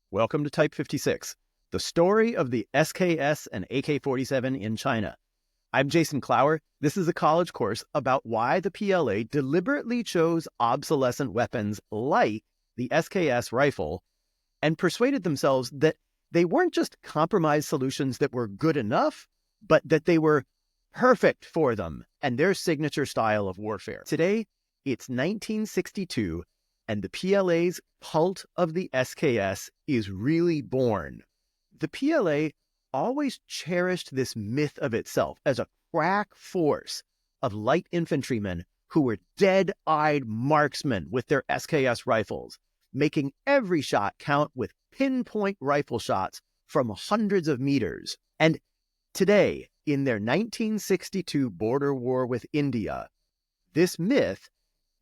Welcome to Type 56, the story of the SKS and AK-47 in China. I'm Jason Clower. This is a college course about why the PLA deliberately chose obsolescent weapons like the SKS rifle and persuaded themselves that they weren't just compromised solutions that were good enough, but that they were perfect for them and their signature style of warfare. Today, it's 1962, and the PLA's cult of the SKS is really born. The PLA always cherished this myth of itself as a crack force of light infantrymen who were dead-eyed marksmen with their SKS rifles, making every shot count with pinpoint rifle shots from hundreds of meters. And today, in their 1962 border war with India, this myth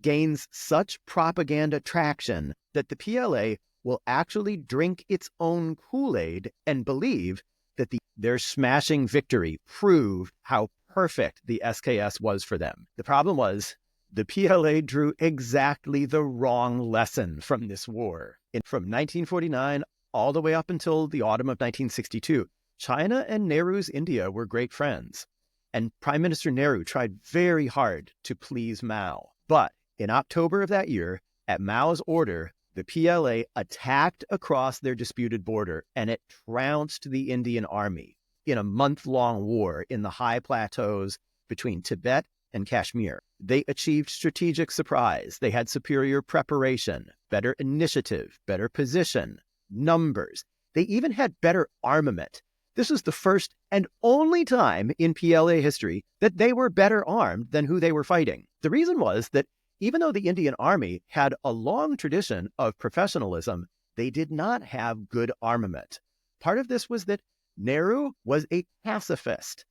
gains such propaganda traction that the PLA will actually drink its own Kool-Aid and believe that their smashing victory proved how perfect the SKS was for them. The problem was, the PLA drew exactly the wrong lesson from this war. From 1949 all the way up until the autumn of 1962, China and Nehru's India were great friends, and Prime Minister Nehru tried very hard to please Mao. But in October of that year, at Mao's order, the PLA attacked across their disputed border, and it trounced the Indian army in a month-long war in the high plateaus between Tibet and Kashmir. They achieved strategic surprise. They had superior preparation, better initiative, better position, numbers. They even had better armament. This was the first and only time in PLA history that they were better armed than who they were fighting. The reason was that even though the Indian Army had a long tradition of professionalism, they did not have good armament. Part of this was that Nehru was a pacifist,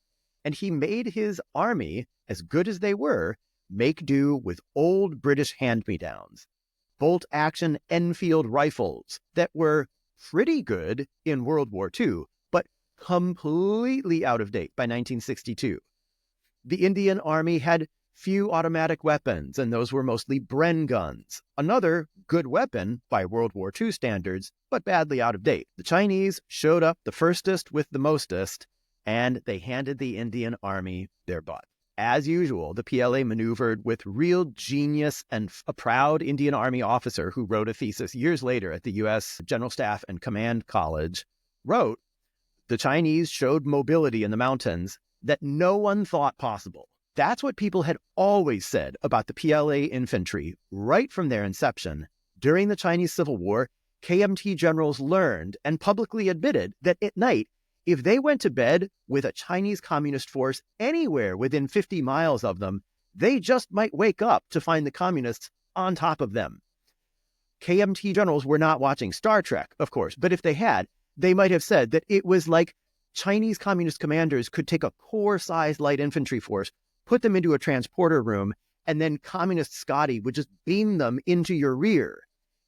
and he made his army, as good as they were, make do with old British hand-me-downs, bolt-action Enfield rifles that were pretty good in World War II, but completely out of date by 1962. The Indian Army had few automatic weapons, and those were mostly Bren guns. Another good weapon by World War II standards, but badly out of date. The Chinese showed up the firstest with the mostest, and they handed the Indian Army their butt. As usual, the PLA maneuvered with real genius, and a proud Indian Army officer who wrote a thesis years later at the U.S. General Staff and Command College wrote, "The Chinese showed mobility in the mountains that no one thought possible." That's what people had always said about the PLA infantry right from their inception. During the Chinese Civil War, KMT generals learned and publicly admitted that at night, if they went to bed with a Chinese communist force anywhere within 50 miles of them, they just might wake up to find the communists on top of them. KMT generals were not watching Star Trek, of course, but if they had, they might have said that it was like Chinese communist commanders could take a corps-sized light infantry force, put them into a transporter room, and then communist Scotty would just beam them into your rear.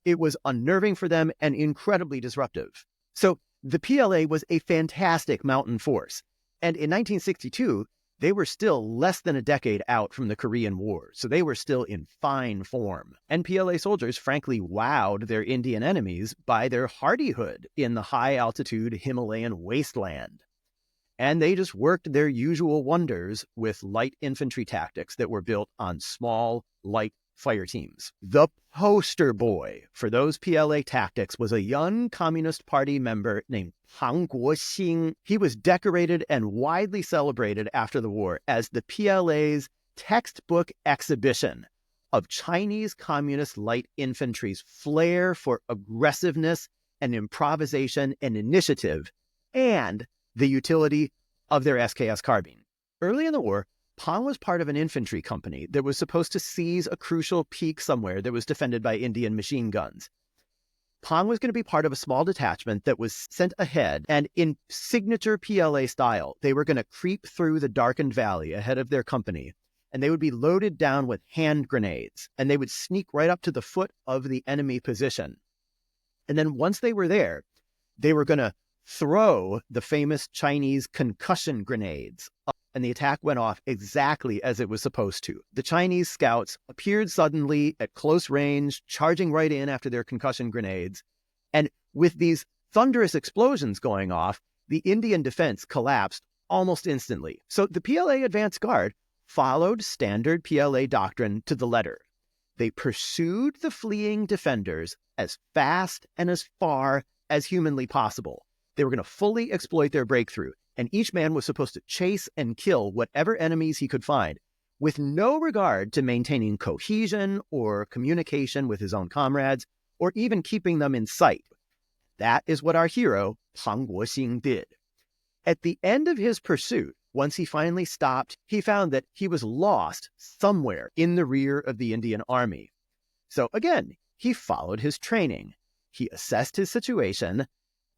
It was unnerving for them and incredibly disruptive. So the PLA was a fantastic mountain force. And in 1962, they were still less than a decade out from the Korean War, so they were still in fine form. And PLA soldiers frankly wowed their Indian enemies by their hardihood in the high-altitude Himalayan wasteland. And they just worked their usual wonders with light infantry tactics that were built on small, light fire teams. The poster boy for those PLA tactics was a young Communist Party member named Pang Guoxing. He was decorated and widely celebrated after the war as the PLA's textbook exhibition of Chinese Communist light infantry's flair for aggressiveness and improvisation and initiative, and the utility of their SKS carbine. Early in the war, Pang was part of an infantry company that was supposed to seize a crucial peak somewhere that was defended by Indian machine guns. Pang was going to be part of a small detachment that was sent ahead, and in signature PLA style, they were going to creep through the darkened valley ahead of their company, and they would be loaded down with hand grenades, and they would sneak right up to the foot of the enemy position. And then once they were there, they were going to throw the famous Chinese concussion grenades, and the attack went off exactly as it was supposed to. The Chinese scouts appeared suddenly at close range, charging right in after their concussion grenades, and with these thunderous explosions going off, the Indian defense collapsed almost instantly. So the PLA advance guard followed standard PLA doctrine to the letter. They pursued the fleeing defenders as fast and as far as humanly possible. They were going to fully exploit their breakthrough, and each man was supposed to chase and kill whatever enemies he could find, with no regard to maintaining cohesion or communication with his own comrades, or even keeping them in sight. That is what our hero, Pang Guoxing, did. At the end of his pursuit, once he finally stopped, he found that he was lost somewhere in the rear of the Indian army. So again, he followed his training. He assessed his situation,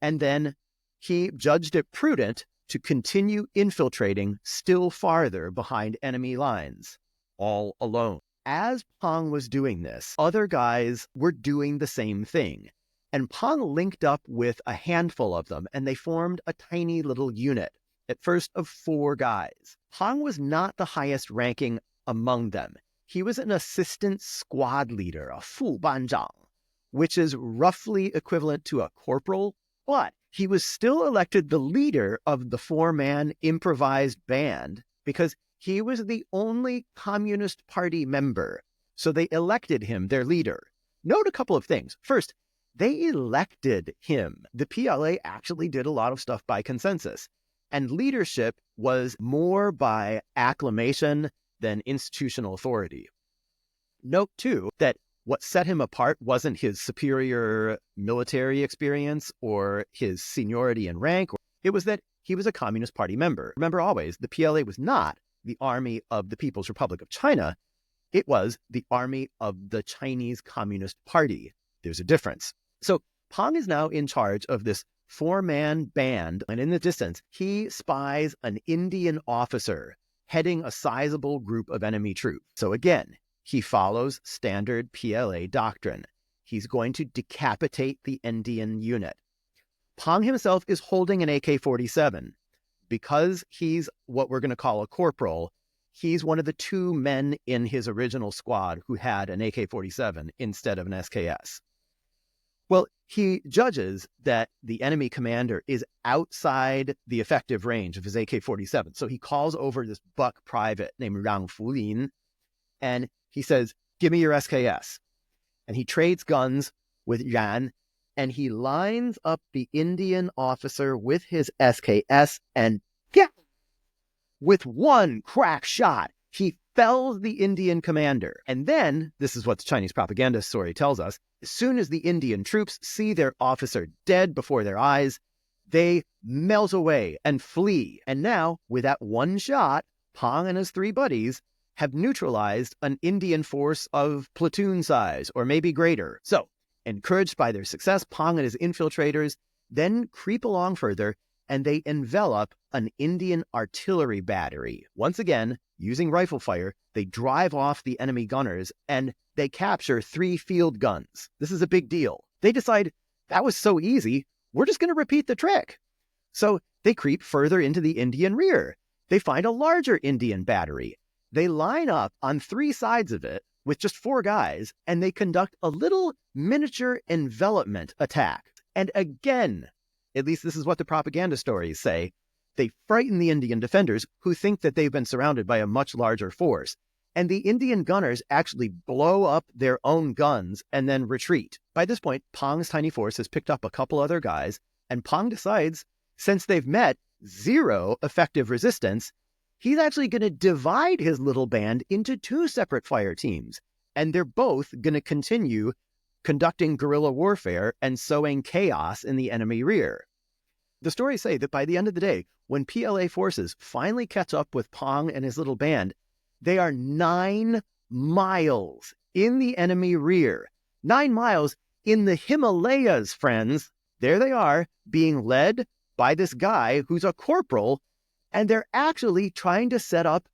and then he judged it prudent to continue infiltrating still farther behind enemy lines, all alone. As Pang was doing this, other guys were doing the same thing. And Pang linked up with a handful of them, and they formed a tiny little unit, at first of 4 guys. Pang was not the highest ranking among them. He was an assistant squad leader, a fu banzhang, which is roughly equivalent to a corporal, but he was still elected the leader of the 4-man improvised band because he was the only Communist Party member. So they elected him their leader. Note a couple of things. First, they elected him. The PLA actually did a lot of stuff by consensus, and leadership was more by acclamation than institutional authority. Note, too, that what set him apart wasn't his superior military experience or his seniority in rank. It was that he was a Communist Party member. Remember always, the PLA was not the Army of the People's Republic of China. It was the Army of the Chinese Communist Party. There's a difference. So Pang is now in charge of this 4-man band, and in the distance, he spies an Indian officer heading a sizable group of enemy troops. So again, he follows standard PLA doctrine. He's going to decapitate the Indian unit. Pang himself is holding an AK-47. Because he's what we're going to call a corporal, he's one of the 2 men in his original squad who had an AK-47 instead of an SKS. Well, he judges that the enemy commander is outside the effective range of his AK-47. So he calls over this buck private named Rang Fulin, and he says, "Give me your SKS." And he trades guns with Yan, and he lines up the Indian officer with his SKS, and with one crack shot, he fells the Indian commander. And then, this is what the Chinese propaganda story tells us, as soon as the Indian troops see their officer dead before their eyes, they melt away and flee. And now, with that one shot, Pang and his 3 buddies have neutralized an Indian force of platoon size, or maybe greater. So, encouraged by their success, Pang and his infiltrators then creep along further, and they envelop an Indian artillery battery. Once again, using rifle fire, they drive off the enemy gunners, and they capture 3 field guns. This is a big deal. They decide, that was so easy, we're just going to repeat the trick. So they creep further into the Indian rear. They find a larger Indian battery. They line up on 3 sides of it with just 4 guys, and they conduct a little miniature envelopment attack. And again, at least this is what the propaganda stories say, they frighten the Indian defenders who think that they've been surrounded by a much larger force. And the Indian gunners actually blow up their own guns and then retreat. By this point, Pang's tiny force has picked up a couple other guys, and Pang decides, since they've met 0 effective resistance, he's actually going to divide his little band into 2 separate fire teams. And they're both going to continue conducting guerrilla warfare and sowing chaos in the enemy rear. The stories say that by the end of the day, when PLA forces finally catch up with Pang and his little band, they are 9 miles in the enemy rear. 9 miles in the Himalayas, friends. There they are, being led by this guy who's a corporal, and they're actually trying to set up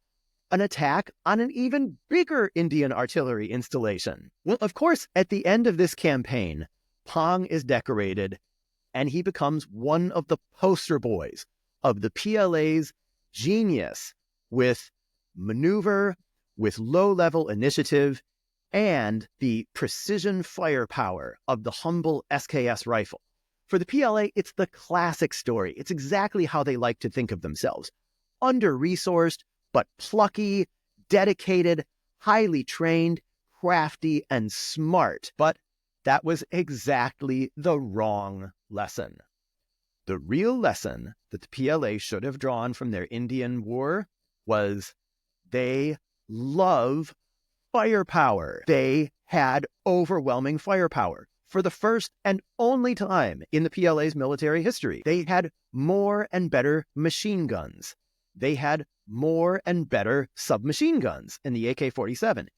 an attack on an even bigger Indian artillery installation. Well, of course, at the end of this campaign, Pang is decorated, and he becomes one of the poster boys of the PLA's genius with maneuver, with low-level initiative, and the precision firepower of the humble SKS rifle. For the PLA, it's the classic story. It's exactly how they like to think of themselves. Under-resourced, but plucky, dedicated, highly trained, crafty, and smart. But that was exactly the wrong lesson. The real lesson that the PLA should have drawn from their Indian war was they love firepower. They had overwhelming firepower. For the first and only time in the PLA's military history, they had more and better machine guns. They had more and better submachine guns in the AK-47.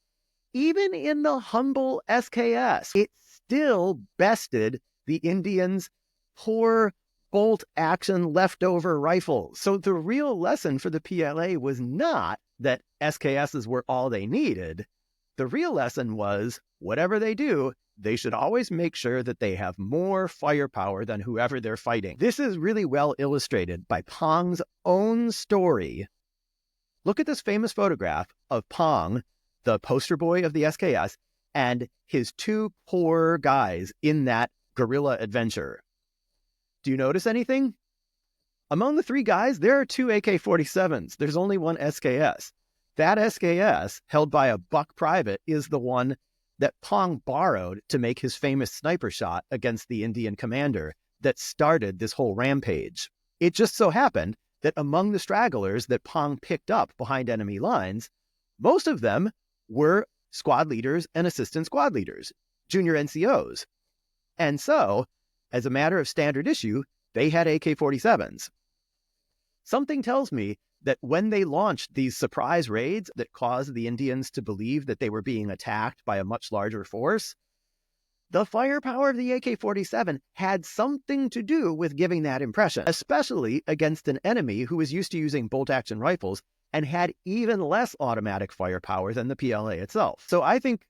Even in the humble SKS, it still bested the Indians' poor bolt-action leftover rifles. So the real lesson for the PLA was not that SKSs were all they needed. The real lesson was, whatever they do, they should always make sure that they have more firepower than whoever they're fighting. This is really well illustrated by Pang's own story. Look at this famous photograph of Pang, the poster boy of the SKS, and his two poor guys in that guerrilla adventure. Do you notice anything? Among the three guys, there are two AK-47s. There's only one SKS. That SKS, held by a buck private, is the one that Pang borrowed to make his famous sniper shot against the Indian commander that started this whole rampage. It just so happened that among the stragglers that Pang picked up behind enemy lines, most of them were squad leaders and assistant squad leaders, junior NCOs. And so, as a matter of standard issue, they had AK-47s. Something tells me that when they launched these surprise raids that caused the Indians to believe that they were being attacked by a much larger force, the firepower of the AK-47 had something to do with giving that impression, especially against an enemy who was used to using bolt-action rifles and had even less automatic firepower than the PLA itself. So I think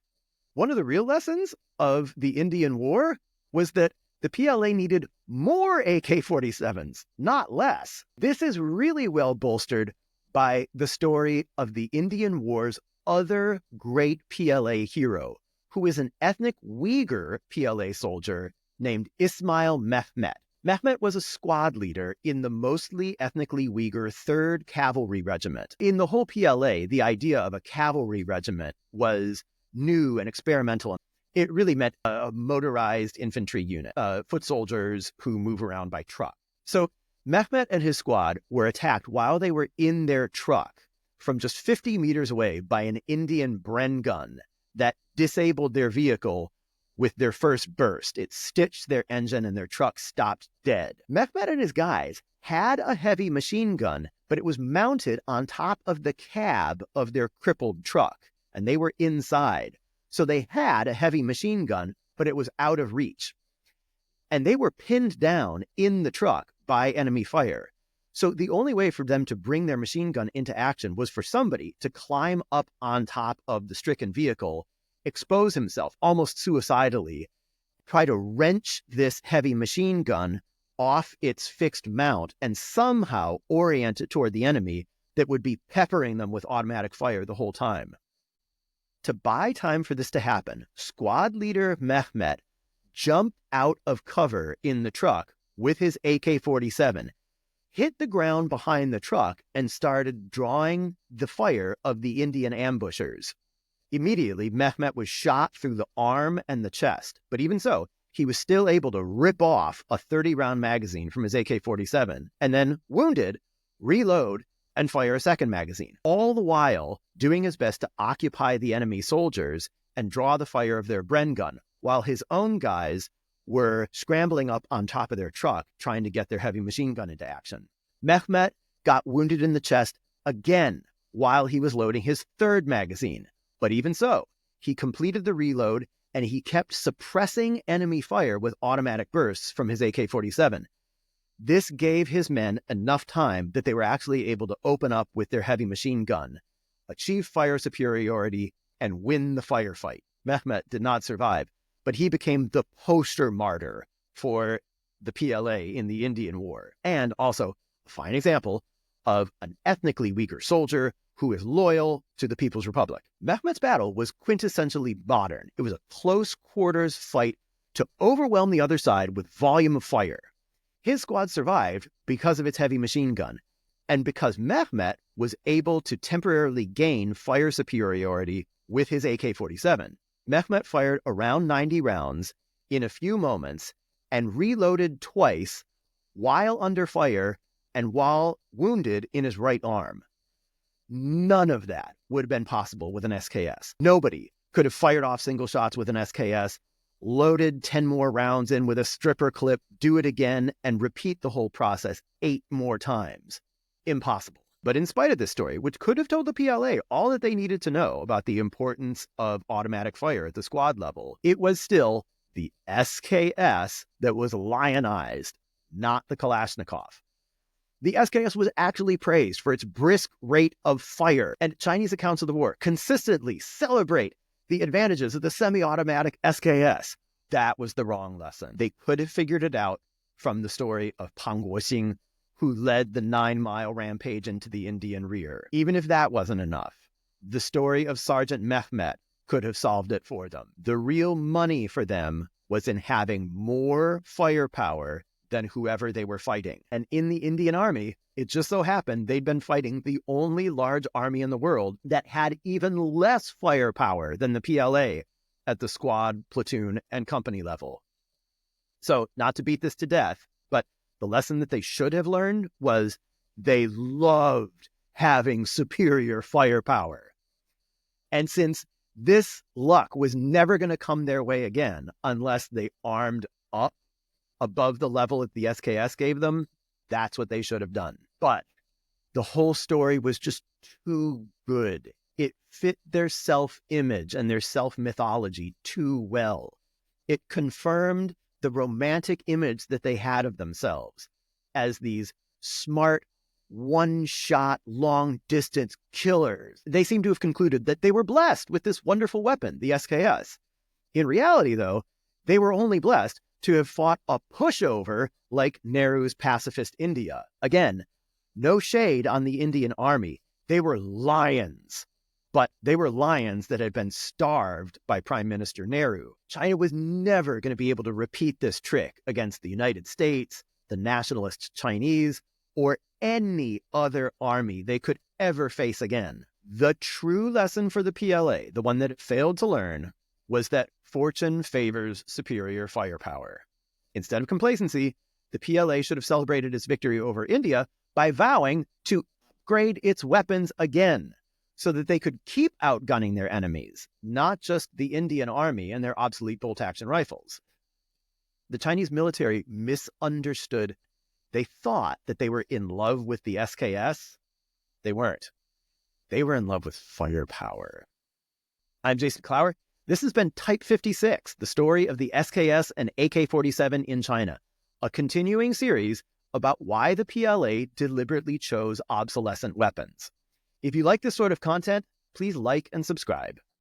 one of the real lessons of the Indian War was that the PLA needed more AK-47s, not less. This is really well bolstered by the story of the Indian War's other great PLA hero, who is an ethnic Uyghur PLA soldier named Ismail Mehmet. Mehmet was a squad leader in the mostly ethnically Uyghur 3rd Cavalry Regiment. In the whole PLA, the idea of a cavalry regiment was new and experimental. It really meant a motorized infantry unit, foot soldiers who move around by truck. So Mehmet and his squad were attacked while they were in their truck from just 50 meters away by an Indian Bren gun that disabled their vehicle with their first burst. It stitched their engine and their truck stopped dead. Mehmet and his guys had a heavy machine gun, but it was mounted on top of the cab of their crippled truck, and they were inside. So they had a heavy machine gun, but it was out of reach. And they were pinned down in the truck by enemy fire. So the only way for them to bring their machine gun into action was for somebody to climb up on top of the stricken vehicle, expose himself almost suicidally, try to wrench this heavy machine gun off its fixed mount, and somehow orient it toward the enemy that would be peppering them with automatic fire the whole time. To buy time for this to happen, squad leader Mehmet jumped out of cover in the truck with his AK-47, hit the ground behind the truck, and started drawing the fire of the Indian ambushers. Immediately, Mehmet was shot through the arm and the chest, but even so, he was still able to rip off a 30-round magazine from his AK-47, and then, wounded, reload and fire a second magazine, all the while doing his best to occupy the enemy soldiers and draw the fire of their Bren gun, while his own guys were scrambling up on top of their truck trying to get their heavy machine gun into action. Mehmet got wounded in the chest again while he was loading his third magazine, but even so, he completed the reload and he kept suppressing enemy fire with automatic bursts from his AK-47. This gave his men enough time that they were actually able to open up with their heavy machine gun, achieve fire superiority, and win the firefight. Mehmet did not survive, but he became the poster martyr for the PLA in the Indian War, and also a fine example of an ethnically Uyghur soldier who is loyal to the People's Republic. Mehmet's battle was quintessentially modern. It was a close quarters fight to overwhelm the other side with volume of fire. His squad survived because of its heavy machine gun, and because Mehmet was able to temporarily gain fire superiority with his AK-47. Mehmet fired around 90 rounds in a few moments and reloaded twice while under fire and while wounded in his right arm. None of that would have been possible with an SKS. Nobody could have fired off single shots with an SKS, loaded 10 more rounds in with a stripper clip, do it again, and repeat the whole process 8 more times. Impossible. But in spite of this story, which could have told the PLA all that they needed to know about the importance of automatic fire at the squad level, it was still the SKS that was lionized, not the Kalashnikov. The SKS was actually praised for its brisk rate of fire, and Chinese accounts of the war consistently celebrate the advantages of the semi-automatic SKS. That was the wrong lesson. They could have figured it out from the story of Pang Guoxing, who led the 9-mile rampage into the Indian rear. Even if that wasn't enough, the story of Sergeant Mehmet could have solved it for them. The real money for them was in having more firepower than whoever they were fighting. And in the Indian Army, it just so happened they'd been fighting the only large army in the world that had even less firepower than the PLA at the squad, platoon, and company level. So, not to beat this to death, but the lesson that they should have learned was they loved having superior firepower. And since this luck was never going to come their way again unless they armed up above the level that the SKS gave them, that's what they should have done. But the whole story was just too good. It fit their self-image and their self-mythology too well. It confirmed the romantic image that they had of themselves as these smart, one-shot, long-distance killers. They seem to have concluded that they were blessed with this wonderful weapon, the SKS. In reality, though, they were only blessed to have fought a pushover like Nehru's pacifist India. Again, no shade on the Indian Army. They were lions, but they were lions that had been starved by Prime Minister Nehru. China was never going to be able to repeat this trick against the United States, the nationalist Chinese, or any other army they could ever face again. The true lesson for the PLA, the one that it failed to learn, was that fortune favors superior firepower. Instead of complacency, the PLA should have celebrated its victory over India by vowing to upgrade its weapons again so that they could keep outgunning their enemies, not just the Indian Army and their obsolete bolt-action rifles. The Chinese military misunderstood. They thought that they were in love with the SKS. They weren't. They were in love with firepower. I'm Jason Clower. This has been Type 56, the story of the SKS and AK-47 in China, a continuing series about why the PLA deliberately chose obsolescent weapons. If you like this sort of content, please like and subscribe.